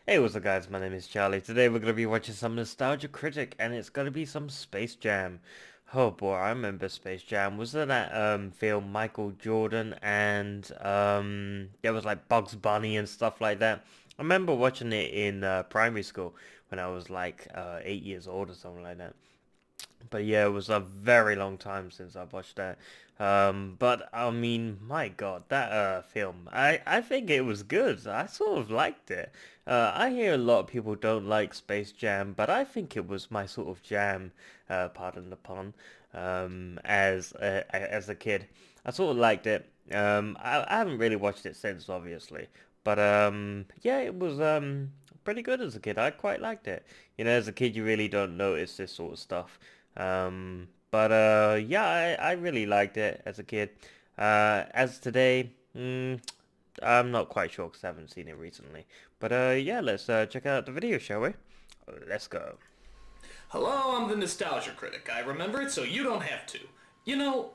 Hey, what's up guys, my name is Charlie. Today we're going to be watching some Nostalgia Critic and it's going to be some Space Jam. Oh boy, I remember Space Jam. Was it that film Michael Jordan and there was like Bugs Bunny and stuff like that. I remember watching it in primary school when I was like 8 years old or something like that. But yeah, it was a very long time since I watched that. But I mean, my God, that film, I think it was good. I sort of liked it. I hear a lot of people don't like Space Jam, but I think it was my sort of jam, pardon the pun, as a kid. I sort of liked it. I haven't really watched it since, obviously. But yeah, it was pretty good as a kid. I quite liked it. You know, as a kid, you really don't notice this sort of stuff. But yeah, I really liked it as a kid. As today, I'm not quite sure because I haven't seen it recently. But yeah, let's check out the video, shall we? Let's go. Hello, I'm the Nostalgia Critic. I remember it so you don't have to. You know,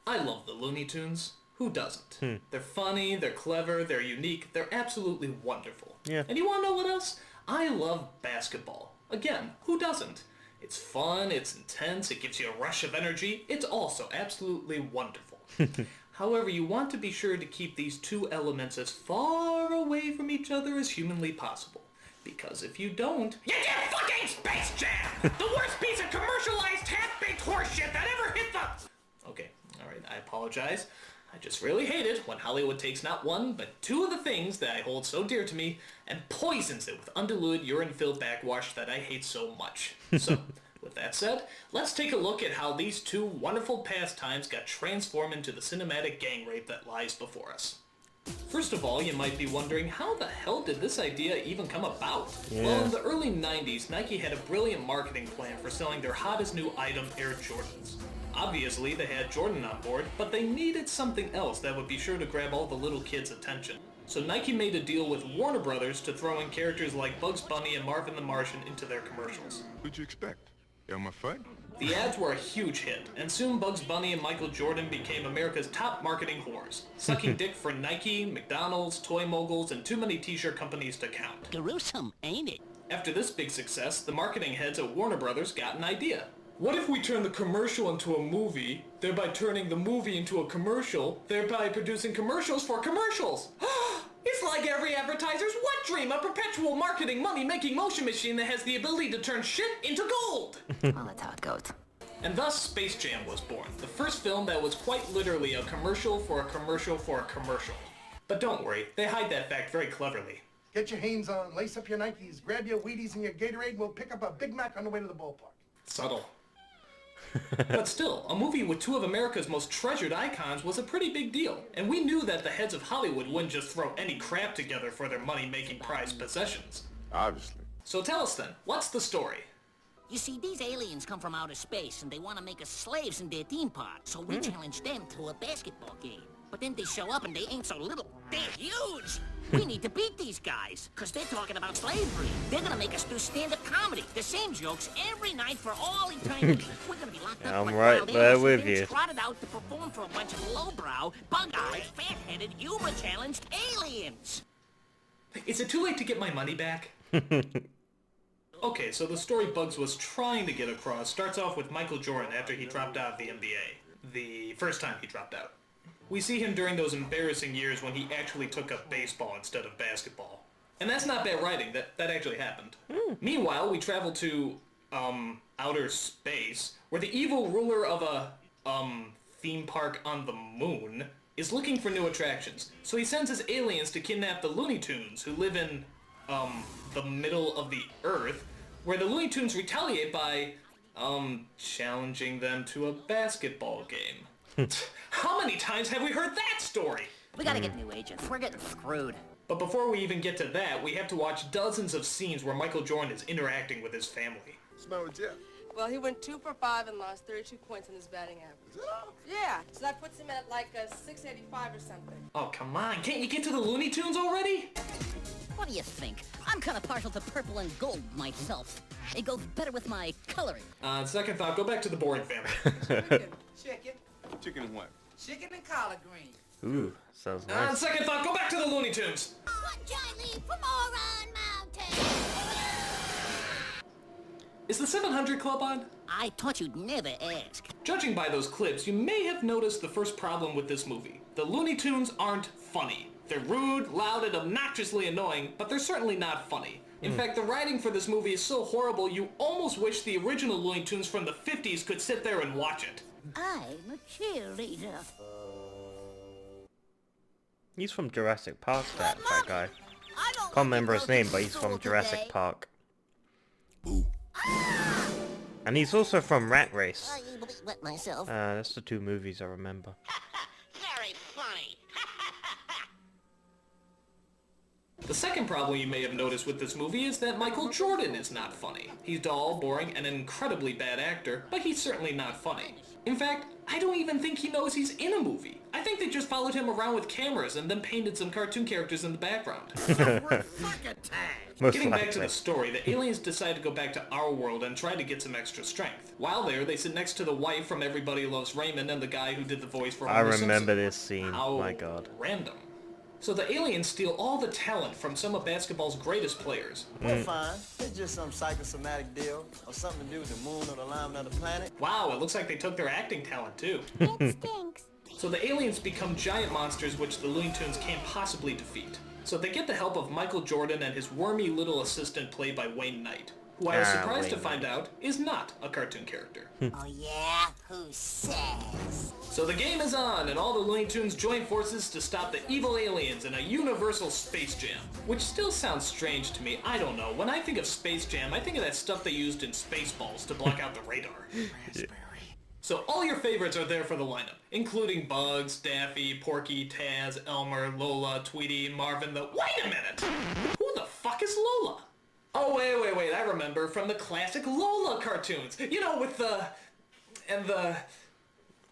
I love the Looney Tunes. Who doesn't? They're funny, they're clever, they're unique, they're absolutely wonderful. Yeah. And you wanna know what else? I love basketball. Again, who doesn't? It's fun, it's intense, it gives you a rush of energy. It's also absolutely wonderful. However, you want to be sure to keep these two elements as far away from each other as humanly possible. Because if you don't, you get fucking Space Jam! The worst piece of commercialized half-baked horseshit that ever hit the... Okay, alright, I apologize. I just really hate it when Hollywood takes not one, but two of the things that I hold so dear to me and poisons it with undiluted urine-filled backwash that I hate so much. So, with that said, let's take a look at how these two wonderful pastimes got transformed into the cinematic gang rape that lies before us. First of all, you might be wondering, how the hell did this idea even come about? Yeah. Well, in the early 90s, Nike had a brilliant marketing plan for selling their hottest new item, Air Jordans. Obviously, they had Jordan on board, but they needed something else that would be sure to grab all the little kids' attention. So Nike made a deal with Warner Brothers to throw in characters like Bugs Bunny and Marvin the Martian into their commercials. What'd you expect? Elmer Fudd? The ads were a huge hit, and soon Bugs Bunny and Michael Jordan became America's top marketing whores, sucking dick for Nike, McDonald's, toy moguls, and too many t-shirt companies to count. Gruesome, ain't it? After this big success, the marketing heads at Warner Brothers got an idea. What if we turn the commercial into a movie, thereby turning the movie into a commercial, thereby producing commercials for commercials? It's like every advertiser's wet dream, a perpetual marketing money-making motion machine that has the ability to turn shit into gold! Well, that's how it goes. And thus, Space Jam was born, the first film that was quite literally a commercial for a commercial for a commercial. But don't worry, they hide that fact very cleverly. Get your Hanes on, lace up your Nikes, grab your Wheaties and your Gatorade, and we'll pick up a Big Mac on the way to the ballpark. Subtle. But still, a movie with two of America's most treasured icons was a pretty big deal, and we knew that the heads of Hollywood wouldn't just throw any crap together for their money-making prized possessions. Obviously. So tell us then, what's the story? You see, these aliens come from outer space, and they want to make us slaves in their theme park. So we challenge them to a basketball game. But then they show up, and they ain't so little. They're huge! We need to beat these guys, because they're talking about slavery. They're going to make us do stand-up comedy. The same jokes every night for all eternity. We're going to be locked up I'm like right wild there animals with and then you. trotted out to perform for a bunch of lowbrow, bug-eyed, fat-headed, humor-challenged aliens. Is it too late to get my money back? Okay, so the story Bugs was trying to get across starts off with Michael Jordan after he dropped out of the NBA. The first time he dropped out. We see him during those embarrassing years when he actually took up baseball instead of basketball. And that's not bad writing, that actually happened. Meanwhile, we travel to, outer space, where the evil ruler of a, theme park on the moon is looking for new attractions. So he sends his aliens to kidnap the Looney Tunes, who live in, the middle of the Earth, where the Looney Tunes retaliate by, challenging them to a basketball game. How many times have we heard that story? We got to get new agents. We're getting screwed. But before we even get to that, we have to watch dozens of scenes where Michael Jordan is interacting with his family. Smell with Jeff. Well, he went 2 for 5 and lost 32 points in his batting average. Yeah, so that puts him at like a 685 or something. Oh, come on. Can't you get to the Looney Tunes already? What do you think? I'm kind of partial to purple and gold myself. It goes better with my coloring. Second thought, go back to the boring family. Chicken. Chicken and what? Chicken and collard greens. Ooh, sounds nice. Second thought, go back to the Looney Tunes. One giant leap for Moron Mountain. Is the 700 Club on? I thought you'd never ask. Judging by those clips, you may have noticed the first problem with this movie. The Looney Tunes aren't funny. They're rude, loud, and obnoxiously annoying, but they're certainly not funny. In fact, the writing for this movie is so horrible you almost wish the original Looney Tunes from the 50s could sit there and watch it. I'm a cheerleader. He's from Jurassic Park, that guy. I don't Can't remember his name, but he's from Jurassic Park. And he's also from Rat Race. I wet myself. That's the two movies I remember. Very funny. The second problem you may have noticed with this movie is that Michael Jordan is not funny. He's dull, boring, and an incredibly bad actor, but he's certainly not funny. In fact, I don't even think he knows he's in a movie. I think they just followed him around with cameras and then painted some cartoon characters in the background. Most Getting back to likely. the story, the aliens decide to go back to our world and try to get some extra strength. While there, they sit next to the wife from Everybody Loves Raymond and the guy who did the voice for I Homer remember Simpson. this scene. How My god. random. So the aliens steal all the talent from some of basketball's greatest players. We're fine. It's just some psychosomatic deal or something to do with the moon or the alignment of the planet. Wow, it looks like they took their acting talent too. It stinks. So the aliens become giant monsters which the Looney Tunes can't possibly defeat. So they get the help of Michael Jordan and his wormy little assistant played by Wayne Knight, who I was surprised to Wayne find out is not a cartoon character. Oh yeah? Who says? So the game is on, and all the Looney Tunes join forces to stop the evil aliens in a universal Space Jam. Which still sounds strange to me, I don't know. When I think of Space Jam, I think of that stuff they used in Spaceballs to block out the radar. So all your favorites are there for the lineup, including Bugs, Daffy, Porky, Taz, Elmer, Lola, Tweety, Marvin the... Wait a minute! Who the fuck is Lola? Oh, wait, I remember from the classic Lola cartoons. You know, with the... and the...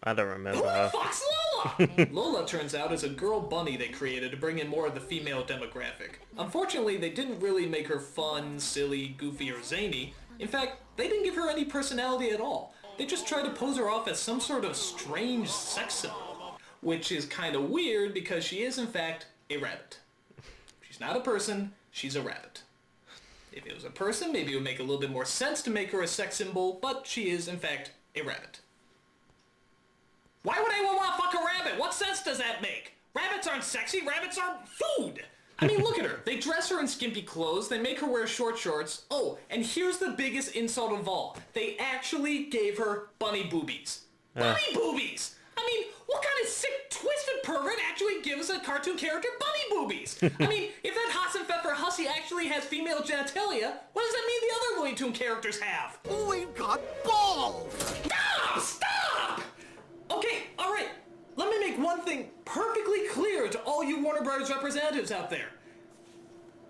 I don't remember Who the her. fuck's Lola? Lola turns out is a girl bunny they created to bring in more of the female demographic. Unfortunately, they didn't really make her fun, silly, goofy, or zany. In fact, they didn't give her any personality at all. They just tried to pose her off as some sort of strange sex symbol. Which is kind of weird because she is in fact a rabbit. She's not a person, she's a rabbit. If it was a person, maybe it would make a little bit more sense to make her a sex symbol, but she is in fact a rabbit. Why would anyone want to fuck a rabbit? What sense does that make? Rabbits aren't sexy, rabbits are food! I mean, look at her. They dress her in skimpy clothes, they make her wear short shorts. Oh, and here's the biggest insult of all. They actually gave her bunny boobies. Bunny boobies! I mean, what kind of sick, twisted pervert actually gives a cartoon character bunny boobies? I mean, if that Hassenpfeffer hussy actually has female genitalia, what does that mean the other Looney Tune characters have? We've got balls! Stop! Okay, alright. Let me make one thing perfectly clear to all you Warner Brothers representatives out there.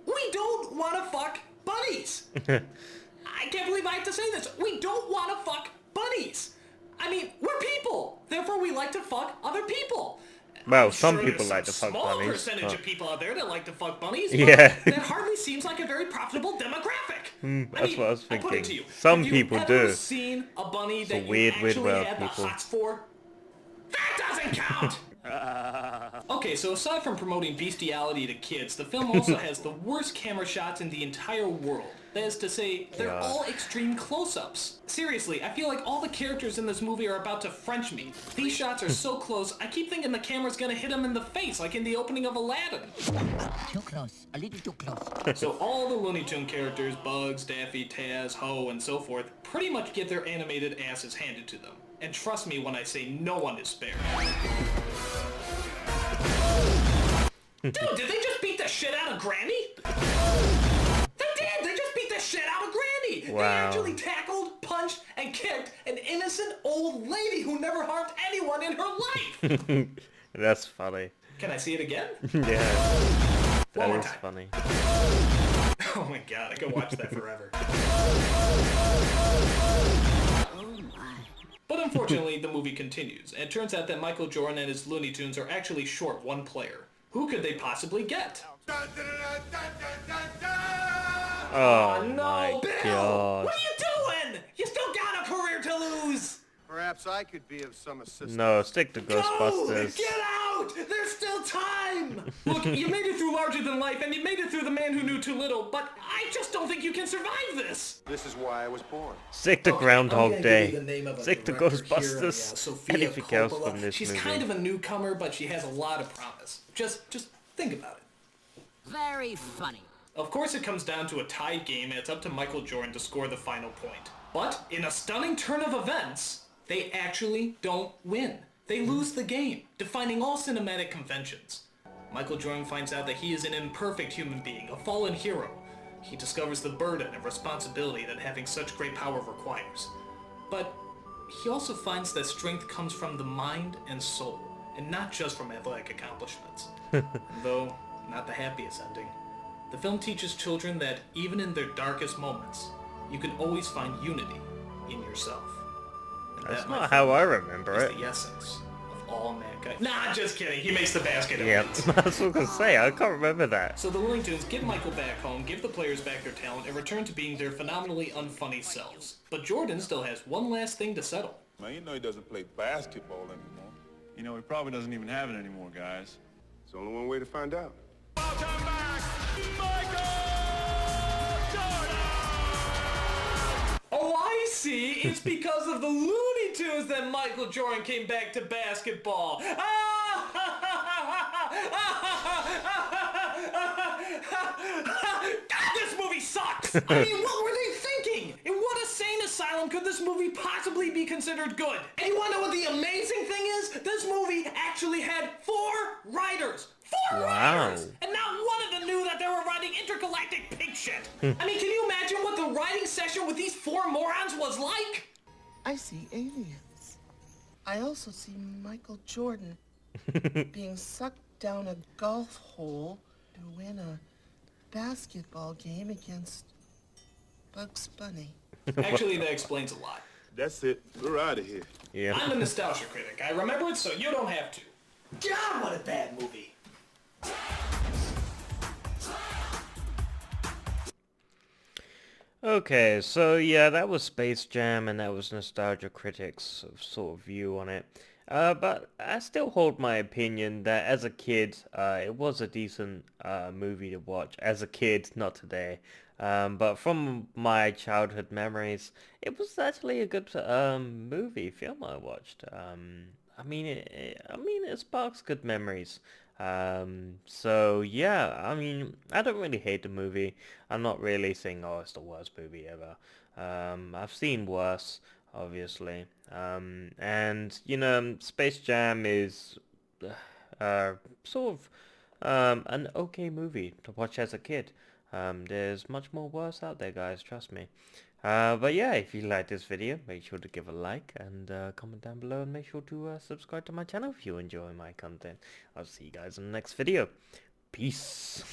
We don't want to fuck bunnies. I can't believe I have to say this. We don't want to fuck bunnies. I mean, we're people. Therefore, we like to fuck other people. Well, I'm some sure people there's like to some fuck small bunnies. percentage of people out there that like to fuck bunnies, but Yeah. that hardly seems like a very profitable demographic. That's what I was I'll put it to thinking. you. Some Have people you ever do. seen a bunny It's that a you weird actually world, had the people. hots for? That doesn't count! Okay, so aside from promoting bestiality to kids, the film also has the worst camera shots in the entire world. That is to say, they're God. all extreme close-ups. Seriously, I feel like all the characters in this movie are about to French me. These shots are so close, I keep thinking the camera's gonna hit them in the face, like in the opening of Aladdin. Too close. A little too close. So all the Looney Tune characters, Bugs, Daffy, Taz, Ho, and so forth, pretty much get their animated asses handed to them. And trust me when I say no one is spared. Dude, did they just beat the shit out of Granny? They did! They just beat the shit out of Granny! Wow. They actually tackled, punched, and kicked an innocent old lady who never harmed anyone in her life! That's funny. Can I see it again? Yeah. One more That is time. funny. Oh my god, I could watch that forever. But unfortunately, the movie continues, and it turns out that Michael Jordan and his Looney Tunes are actually short one player. Who could they possibly get? Oh No, my Bill! god. What are you doing? You still got a career to lose! Perhaps Perhaps I could be of some assistance. No, stick to Go! Ghostbusters. Get out! There's still time! Look, you made it through Larger Than Life, and you made it through The Man Who Knew Too Little, but I just don't think you can survive this! This is why I was born. Stick to Okay, I'm Groundhog gonna Day. give you the name of a Stick to director here, Ghostbusters. Sofia Anything else Coppola. from this She's movie. kind of a newcomer, but she has a lot of promise. Just think about it. Very funny. Of course it comes down to a tied game, and it's up to Michael Jordan to score the final point. But, in a stunning turn of events, they actually don't win. They lose the game, defying all cinematic conventions. Michael Jordan finds out that he is an imperfect human being, a fallen hero. He discovers the burden and responsibility that having such great power requires. But he also finds that strength comes from the mind and soul, and not just from athletic accomplishments. Though, not the happiest ending. The film teaches children that even in their darkest moments, you can always find unity in yourself. And That's that, my not how I friend, remember is it. the essence of all mankind. Nah, just kidding. He makes the basket. and Yep, wins. that's what I was gonna say. I can't remember that. So the Looney Tunes get Michael back home, give the players back their talent, and return to being their phenomenally unfunny selves. But Jordan still has one last thing to settle. Man, you know he doesn't play basketball anymore. You know, he probably doesn't even have it anymore, guys. There's only one way to find out. Oh, I see. It's because of the Looney Tunes that Michael Jordan came back to basketball. God, this movie sucks. I mean, what were they thinking? In what insane asylum could this movie possibly be considered good? And you want to know what the amazing thing is? This movie actually had 4 writers. 4 Wow. writers! And not one of them knew that they were writing intergalactic pig shit. I mean, can you imagine what the writing session with these 4 morons was like? I see aliens. I also see Michael Jordan being sucked down a golf hole to win a basketball game against Bugs Bunny. Actually, that explains a lot. That's it. We're out of here. Yeah. I'm the nostalgia critic. I remember it so you don't have to. God, what a bad movie. Okay, so yeah, that was Space Jam, and that was Nostalgia Critic's sort of view on it. But I still hold my opinion that as a kid, it was a decent movie to watch. As a kid, not today. But from my childhood memories, it was actually a good film I watched. I mean, it sparks good memories. So yeah, I mean, I don't really hate the movie. I'm not really saying, oh, it's the worst movie ever. I've seen worse, obviously. And, you know, Space Jam is sort of an okay movie to watch as a kid. There's much more worse out there, guys, trust me. But yeah, if you like this video, make sure to give a like and comment down below, and make sure to subscribe to my channel if you enjoy my content. I'll see you guys in the next video. Peace.